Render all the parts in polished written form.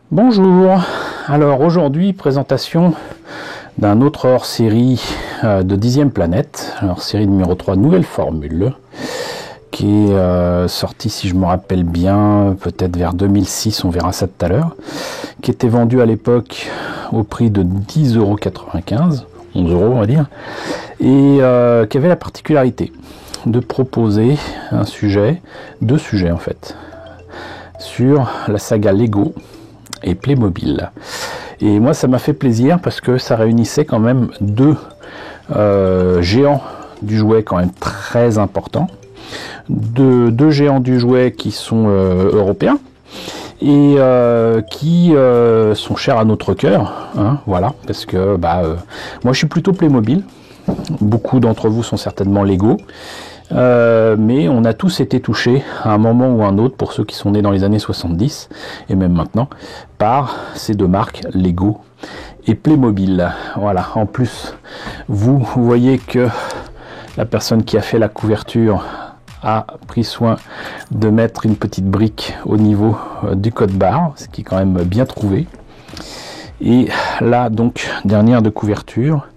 Bonjour, alors aujourd'hui présentation d'un autre hors-série de 10e planète, hors-série numéro 3, nouvelle formule, qui est sortie, si je me rappelle bien, peut-être vers 2006, on verra ça tout à l'heure, qui était vendue à l'époque au prix de 10,95 €, 11 € on va dire, et qui avait la particularité de proposer un sujet, deux sujets en fait, sur la saga Lego et Playmobil. Et moi ça m'a fait plaisir parce que ça réunissait quand même deux géants du jouet quand même très importants, deux géants du jouet qui sont européens et qui sont chers à notre cœur, hein, voilà, parce que moi je suis plutôt Playmobil, beaucoup d'entre vous sont certainement Lego. Mais on a tous été touchés à un moment ou un autre, pour ceux qui sont nés dans les années 70 et même maintenant, par ces deux marques Lego et Playmobil. Voilà, en plus vous voyez que la personne qui a fait la couverture a pris soin de mettre une petite brique au niveau du code barre, ce qui est quand même bien trouvé. Et là donc, dernière de couverture,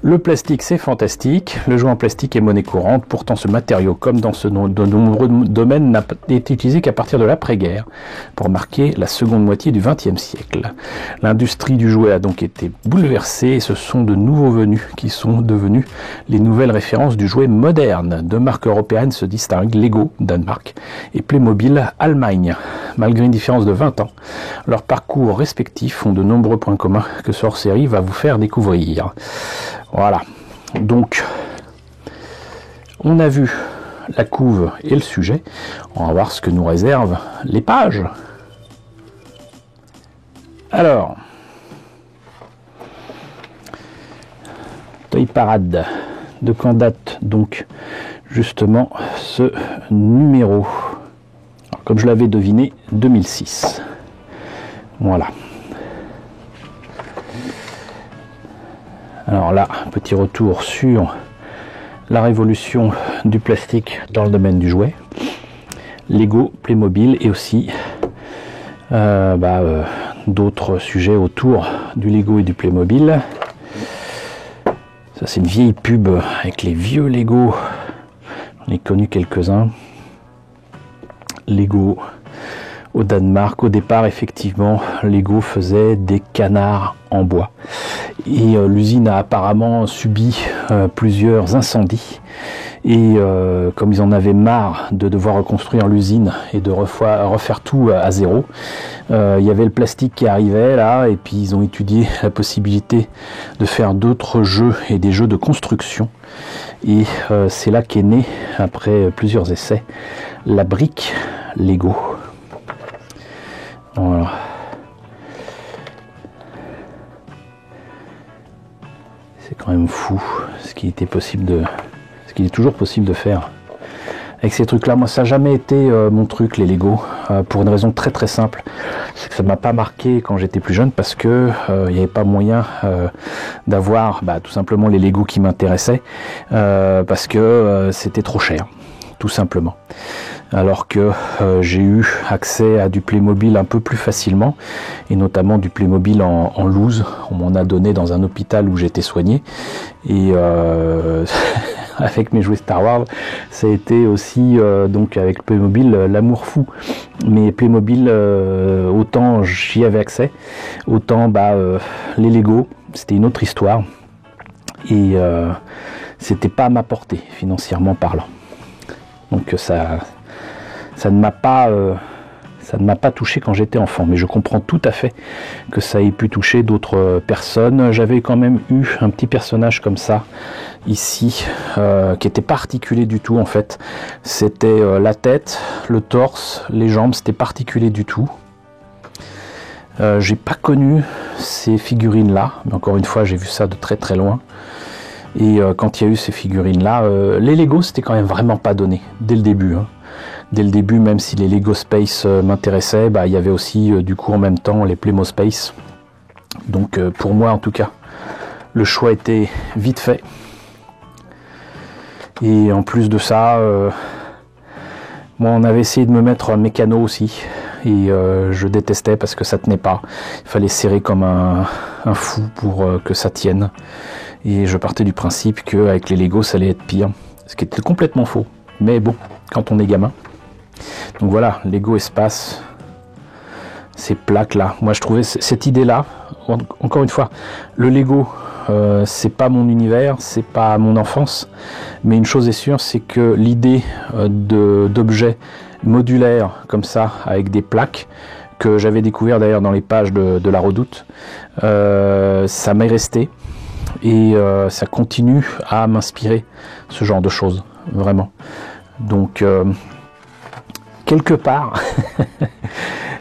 le plastique c'est fantastique, le jouet en plastique est monnaie courante, pourtant ce matériau, comme dans de nombreux domaines, n'a été utilisé qu'à partir de l'après-guerre, pour marquer la seconde moitié du XXe siècle. L'industrie du jouet a donc été bouleversée, et ce sont de nouveaux venus qui sont devenus les nouvelles références du jouet moderne. Deux marques européennes se distinguent, Lego, Danemark, et Playmobil, Allemagne. Malgré une différence de 20 ans, leurs parcours respectifs ont de nombreux points communs que ce hors-série va vous faire découvrir. Voilà, donc on a vu la couve et le sujet, on va voir ce que nous réservent les pages. Alors, Toy Parade, de quand date donc justement ce numéro? Alors, comme je l'avais deviné, 2006. Voilà. Alors là, petit retour sur la révolution du plastique dans le domaine du jouet, Lego, Playmobil et aussi d'autres sujets autour du Lego et du Playmobil. Ça c'est une vieille pub avec les vieux Lego, j'en ai connu quelques-uns. Lego au Danemark, au départ effectivement Lego faisait des canards en bois et l'usine a apparemment subi plusieurs incendies et comme ils en avaient marre de devoir reconstruire l'usine et de refaire tout à zéro, il y avait le plastique qui arrivait là et puis ils ont étudié la possibilité de faire d'autres jeux et des jeux de construction et c'est là qu'est né, après plusieurs essais, la brique Lego. Voilà. C'est quand même fou ce qui est toujours possible de faire avec ces trucs là. Moi ça n'a jamais été mon truc, les Lego, pour une raison très très simple, c'est que ça m'a pas marqué quand j'étais plus jeune parce que il n'y avait pas moyen d'avoir tout simplement les Lego qui m'intéressaient parce que c'était trop cher, tout simplement. Alors que j'ai eu accès à du Playmobil un peu plus facilement, et notamment du Playmobil en loose. On m'en a donné dans un hôpital où j'étais soigné, et avec mes jouets Star Wars, ça a été aussi, donc avec Playmobil, l'amour fou. Mais Playmobil, autant j'y avais accès, autant les Lego, c'était une autre histoire, et c'était pas à ma portée, financièrement parlant. Donc ça ne m'a pas touché quand j'étais enfant, mais je comprends tout à fait que ça ait pu toucher d'autres personnes. J'avais quand même eu un petit personnage comme ça ici, qui était pas articulé du tout en fait. C'était la tête, le torse, les jambes, c'était pas articulé du tout. J'ai pas connu ces figurines là, mais encore une fois j'ai vu ça de très très loin. Et quand il y a eu ces figurines là, les Lego c'était quand même vraiment pas donné dès le début, hein. Dès le début, même si les Lego Space m'intéressaient, il y avait aussi du coup en même temps les Playmo Space. Donc pour moi en tout cas, le choix était vite fait. Et en plus de ça, moi on avait essayé de me mettre un mécano aussi. et je détestais parce que ça tenait pas. Il fallait serrer comme un fou pour que ça tienne. Et je partais du principe qu'avec les Lego ça allait être pire, ce qui était complètement faux. Mais bon, quand on est gamin. Donc voilà, Lego Espace, ces plaques là. Moi je trouvais cette idée là, encore une fois, le Lego c'est pas mon univers, c'est pas mon enfance, mais une chose est sûre, c'est que l'idée d'objets modulaires comme ça, avec des plaques, que j'avais découvert d'ailleurs dans les pages de la Redoute, ça m'est resté, et ça continue à m'inspirer, ce genre de choses, vraiment. Donc quelque part,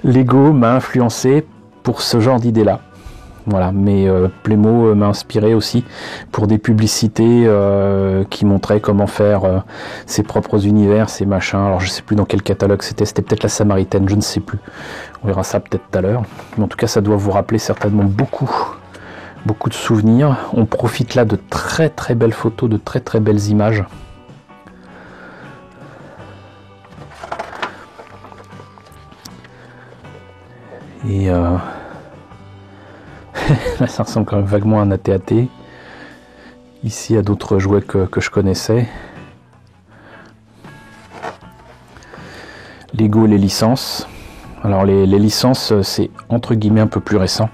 Lego m'a influencé pour ce genre d'idée là. Voilà, mais Playmo m'a inspiré aussi pour des publicités qui montraient comment faire ses propres univers, ses machins. Alors je sais plus dans quel catalogue c'était peut-être la Samaritaine, je ne sais plus. On verra ça peut-être tout à l'heure. Mais en tout cas, ça doit vous rappeler certainement beaucoup de souvenirs. On profite là de très très belles photos, de très très belles images. Et là, ça ressemble quand même vaguement à un AT-AT. Ici, il y a d'autres jouets que je connaissais. Lego, les licences. Alors, les licences, c'est entre guillemets un peu plus récent.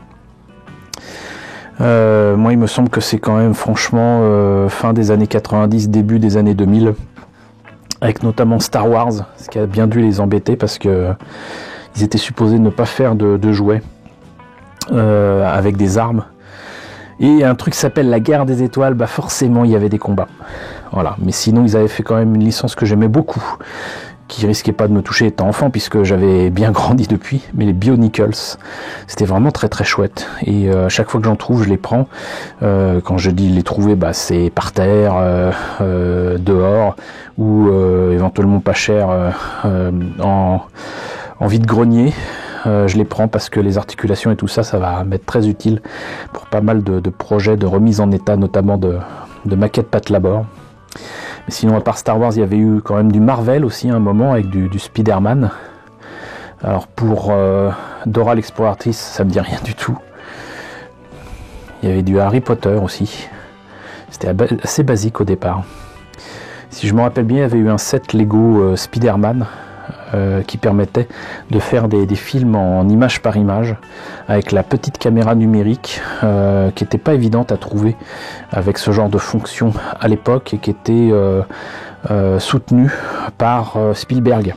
Moi, il me semble que c'est quand même franchement fin des années 90, début des années 2000. Avec notamment Star Wars, ce qui a bien dû les embêter parce que ils étaient supposés ne pas faire de jouets avec des armes. Et un truc s'appelle la guerre des étoiles, bah forcément il y avait des combats. Voilà, mais sinon ils avaient fait quand même une licence que j'aimais beaucoup, qui risquait pas de me toucher étant enfant puisque j'avais bien grandi depuis, mais les Bionicles, c'était vraiment très très chouette. Et à chaque fois que j'en trouve, je les prends. Quand je dis les trouver, bah c'est par terre, dehors, ou éventuellement pas cher en vide-grenier. Je les prends parce que les articulations et tout ça, ça va m'être très utile pour pas mal de projets de remise en état, notamment de maquettes Patlabor. Mais sinon, à part Star Wars, il y avait eu quand même du Marvel aussi à un moment avec du Spider-Man. Alors pour Dora l'exploratrice, ça me dit rien du tout. Il y avait du Harry Potter aussi. C'était assez basique au départ. Si je me rappelle bien, il y avait eu un set Lego Spider-Man qui permettait de faire des films en image par image avec la petite caméra numérique qui n'était pas évidente à trouver avec ce genre de fonction à l'époque et qui était soutenue par Spielberg.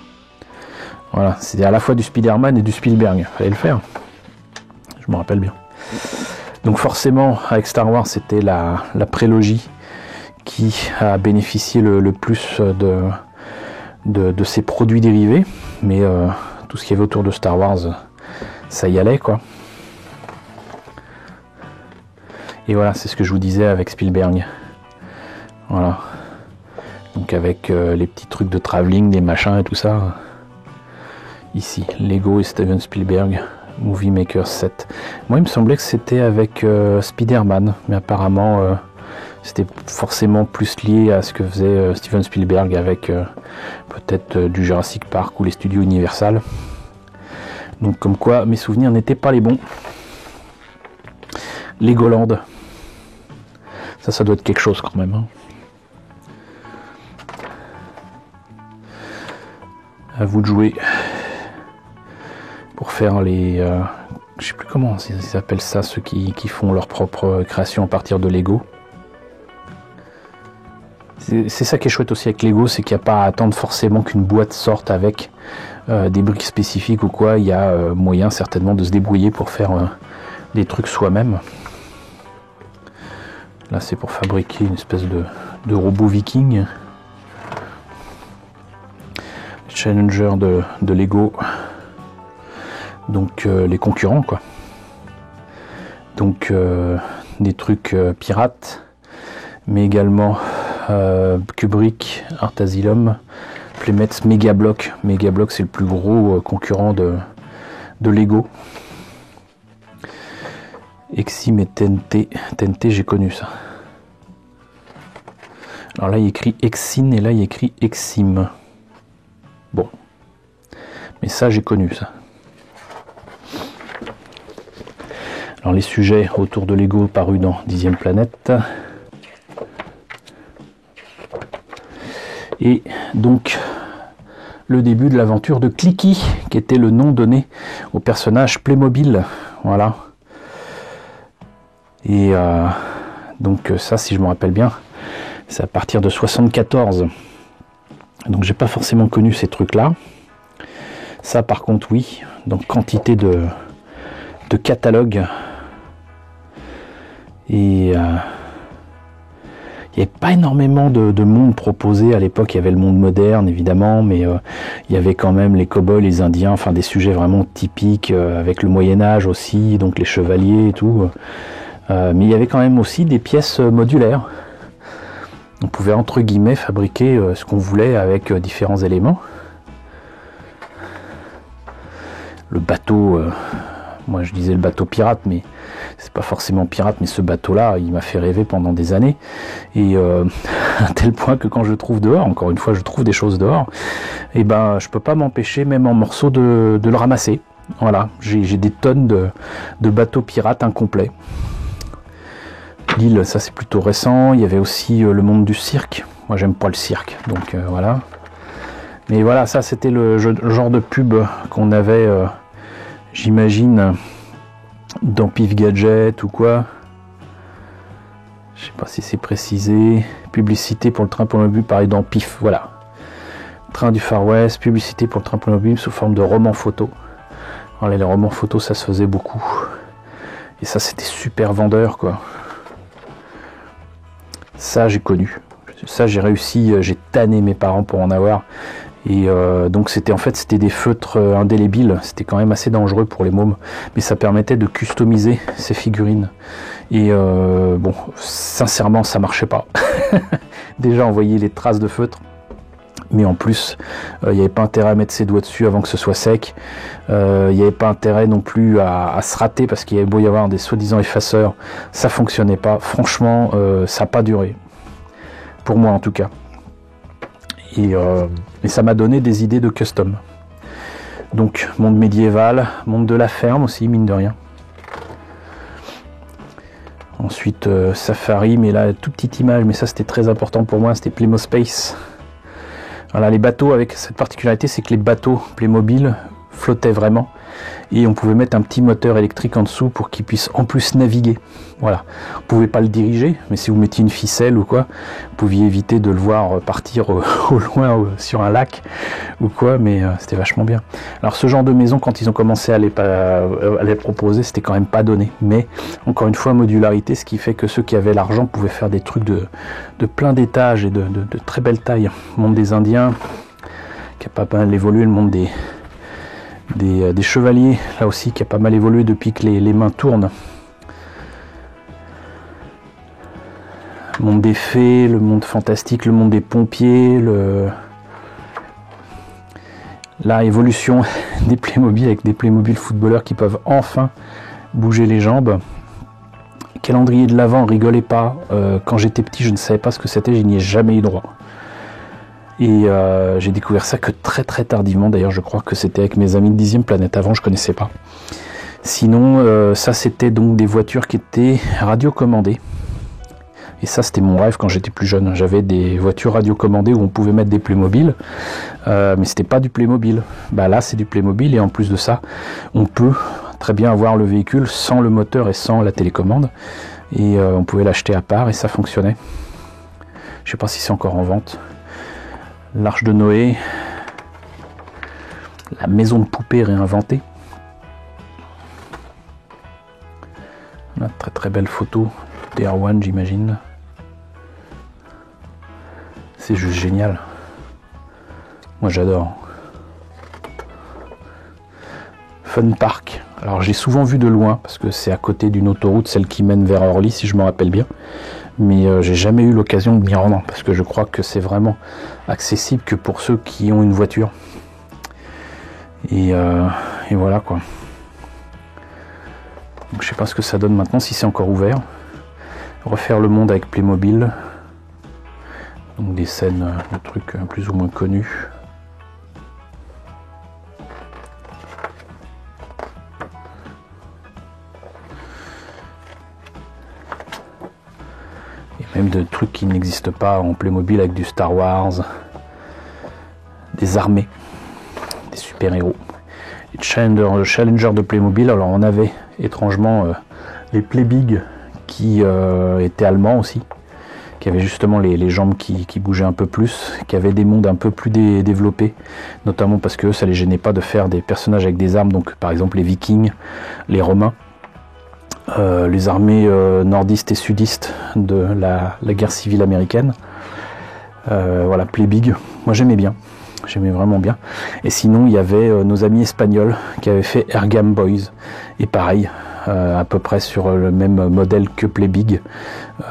Voilà, c'était à la fois du Spider-Man et du Spielberg, fallait le faire, je me rappelle bien. Donc forcément avec Star Wars c'était la prélogie qui a bénéficié le plus de ces produits dérivés, mais tout ce qu'il y avait autour de Star Wars, ça y allait quoi. Et voilà, c'est ce que je vous disais avec Spielberg. Voilà. Donc avec les petits trucs de travelling, des machins et tout ça. Ici, Lego et Steven Spielberg, Movie Maker 7. Moi, il me semblait que c'était avec Spider-Man, mais apparemment c'était forcément plus lié à ce que faisait Steven Spielberg avec peut-être du Jurassic Park ou les studios Universal. Donc comme quoi mes souvenirs n'étaient pas les bons. Legoland. Ça doit être quelque chose quand même. Hein. À vous de jouer. Pour faire les... je sais plus comment ils appellent ça, ceux qui font leur propre création à partir de Lego. C'est ça qui est chouette aussi avec Lego, c'est qu'il n'y a pas à attendre forcément qu'une boîte sorte avec des briques spécifiques ou quoi. Il y a moyen certainement de se débrouiller pour faire des trucs soi-même. Là c'est pour fabriquer une espèce de robot viking. Challenger de Lego. Donc les concurrents quoi. Donc des trucs pirates, mais également Kubrick, Art Asylum, Playmates, Megablock. Megablock c'est le plus gros concurrent de Lego. Exim et TNT. TNT j'ai connu ça. Alors là il écrit Exin et là il écrit Exim. Bon. Mais ça j'ai connu ça. Alors les sujets autour de Lego parus dans 10e planète. Et donc le début de l'aventure de Clicky, qui était le nom donné au personnage Playmobil. Voilà. Et donc ça, si je me rappelle bien, c'est à partir de 74. Donc j'ai pas forcément connu ces trucs-là. Ça par contre oui, donc quantité de catalogues. Et il n'y avait pas énormément de monde proposé à l'époque. Il y avait le monde moderne évidemment, mais il y avait quand même les cow-boys, les indiens, enfin des sujets vraiment typiques, avec le Moyen-Âge aussi, donc les chevaliers et tout. Mais il y avait quand même aussi des pièces modulaires. On pouvait entre guillemets fabriquer ce qu'on voulait avec différents éléments. Le bateau, moi je disais le bateau pirate, mais c'est pas forcément pirate, mais ce bateau-là, il m'a fait rêver pendant des années. Et à tel point que quand je trouve dehors, encore une fois je trouve des choses dehors, et ben je peux pas m'empêcher, même en morceaux, de le ramasser. Voilà, j'ai des tonnes de bateaux pirates incomplets. L'île, ça c'est plutôt récent. Il y avait aussi le monde du cirque. Moi j'aime pas le cirque, donc voilà. Mais voilà, ça c'était le genre de pub qu'on avait, j'imagine, dans Pif Gadget ou quoi. Je sais pas si c'est précisé. Publicité pour le train Playmobil, pareil dans Pif, voilà. Train du Far West, publicité pour le train Playmobil sous forme de roman photo. Voilà, les romans photos, ça se faisait beaucoup. Et ça c'était super vendeur, quoi. Ça j'ai connu, ça j'ai réussi, j'ai tanné mes parents pour en avoir. Et donc c'était des feutres indélébiles, c'était quand même assez dangereux pour les mômes, mais ça permettait de customiser ces figurines. Et bon, sincèrement ça marchait pas. Déjà on voyait les traces de feutre, mais en plus il n'y avait pas intérêt à mettre ses doigts dessus avant que ce soit sec. Il n'y avait pas intérêt non plus à se rater, parce qu'il y avait beau y avoir des soi-disant effaceurs, ça fonctionnait pas. Franchement ça n'a pas duré, pour moi en tout cas. Et ça m'a donné des idées de custom. Donc monde médiéval, monde de la ferme aussi, mine de rien. Ensuite Safari, mais là toute petite image, mais ça c'était très important pour moi, c'était Playmo Space. Voilà, les bateaux avec cette particularité, c'est que les bateaux Playmobil flottaient vraiment, et on pouvait mettre un petit moteur électrique en dessous pour qu'il puisse en plus naviguer. Voilà, on pouvait pas le diriger, mais si vous mettiez une ficelle ou quoi, vous pouviez éviter de le voir partir au loin sur un lac ou quoi, mais c'était vachement bien. Alors ce genre de maison, quand ils ont commencé à les proposer, c'était quand même pas donné, mais encore une fois modularité, ce qui fait que ceux qui avaient l'argent pouvaient faire des trucs de plein d'étages et de très belle taille. Le monde des Indiens qui a pas mal évolué, le monde des chevaliers, là aussi, qui a pas mal évolué depuis que les mains tournent. Le monde des fées, le monde fantastique, le monde des pompiers, la évolution des Playmobil avec des Playmobil footballeurs qui peuvent enfin bouger les jambes. Calendrier de l'Avent, rigolez pas. Quand j'étais petit, je ne savais pas ce que c'était, je n'y ai jamais eu droit. Et j'ai découvert ça que très très tardivement. D'ailleurs, je crois que c'était avec mes amis de 10e planète. Avant, je connaissais pas. Sinon, ça c'était donc des voitures qui étaient radiocommandées. Et ça, c'était mon rêve quand j'étais plus jeune. J'avais des voitures radiocommandées où on pouvait mettre des Playmobil, mais c'était pas du Playmobil. Bah là, c'est du Playmobil, et en plus de ça, on peut très bien avoir le véhicule sans le moteur et sans la télécommande. Et on pouvait l'acheter à part et ça fonctionnait. Je sais pas si c'est encore en vente. L'Arche de Noé, la maison de poupée réinventée. Une très très belle photo d'Erwan, j'imagine. C'est juste génial. Moi j'adore. Fun Park. Alors j'ai souvent vu de loin, parce que c'est à côté d'une autoroute, celle qui mène vers Orly, si je me rappelle bien. Mais j'ai jamais eu l'occasion de m'y rendre, parce que je crois que c'est vraiment accessible que pour ceux qui ont une voiture. Et voilà quoi. Donc, je sais pas ce que ça donne maintenant, si c'est encore ouvert. Refaire le monde avec Playmobil. Donc des scènes de trucs plus ou moins connus. même de trucs qui n'existent pas en Playmobil avec du Star Wars, des armées, des super-héros. Les Challenger de Playmobil, alors on avait étrangement les Playbig qui étaient allemands aussi, qui avaient justement les jambes qui bougeaient un peu plus, qui avaient des mondes un peu plus développés, notamment parce que ça les gênait pas de faire des personnages avec des armes, donc par exemple les Vikings, les Romains, les armées nordistes et sudistes de la guerre civile américaine. Voilà, Playbig, moi j'aimais vraiment bien. Et sinon il y avait nos amis espagnols qui avaient fait Ergam Boys, et pareil, à peu près sur le même modèle que Playbig,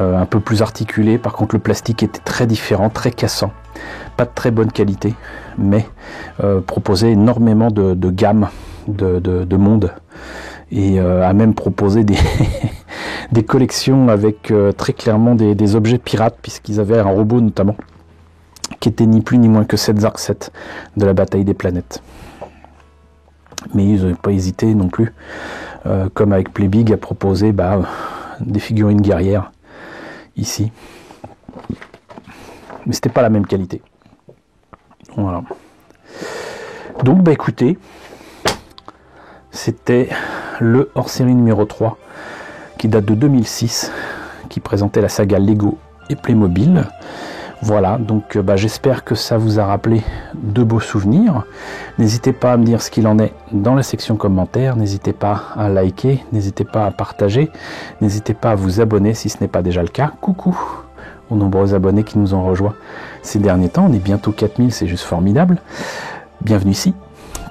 un peu plus articulé. Par contre le plastique était très différent, très cassant, pas de très bonne qualité, mais proposait énormément de gamme, de monde, et a même proposé des collections avec très clairement des objets pirates, puisqu'ils avaient un robot notamment qui était ni plus ni moins que César 7 de la bataille des planètes. Mais ils n'ont pas hésité non plus, comme avec Playbig, à proposer des figurines guerrières ici. Mais c'était pas la même qualité. Voilà. Donc écoutez, c'était le hors-série numéro 3 qui date de 2006, qui présentait la saga Lego et Playmobil. Voilà, donc j'espère que ça vous a rappelé de beaux souvenirs. N'hésitez pas à me dire ce qu'il en est dans la section commentaires, n'hésitez pas à liker, n'hésitez pas à partager, n'hésitez pas à vous abonner si ce n'est pas déjà le cas. Coucou aux nombreux abonnés qui nous ont rejoints ces derniers temps, on est bientôt 4000, c'est juste formidable. Bienvenue ici.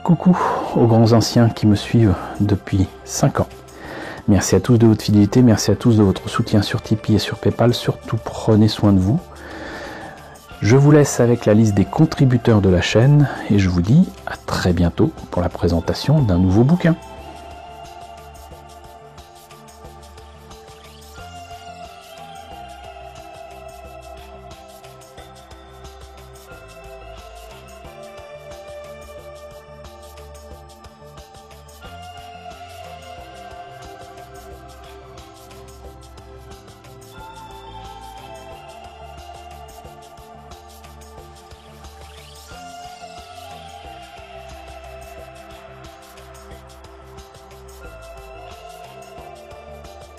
Coucou aux grands anciens qui me suivent depuis 5 ans. Merci à tous de votre fidélité, merci à tous de votre soutien sur Tipeee et sur Paypal. Surtout prenez soin de vous. Je vous laisse avec la liste des contributeurs de la chaîne et je vous dis à très bientôt pour la présentation d'un nouveau bouquin.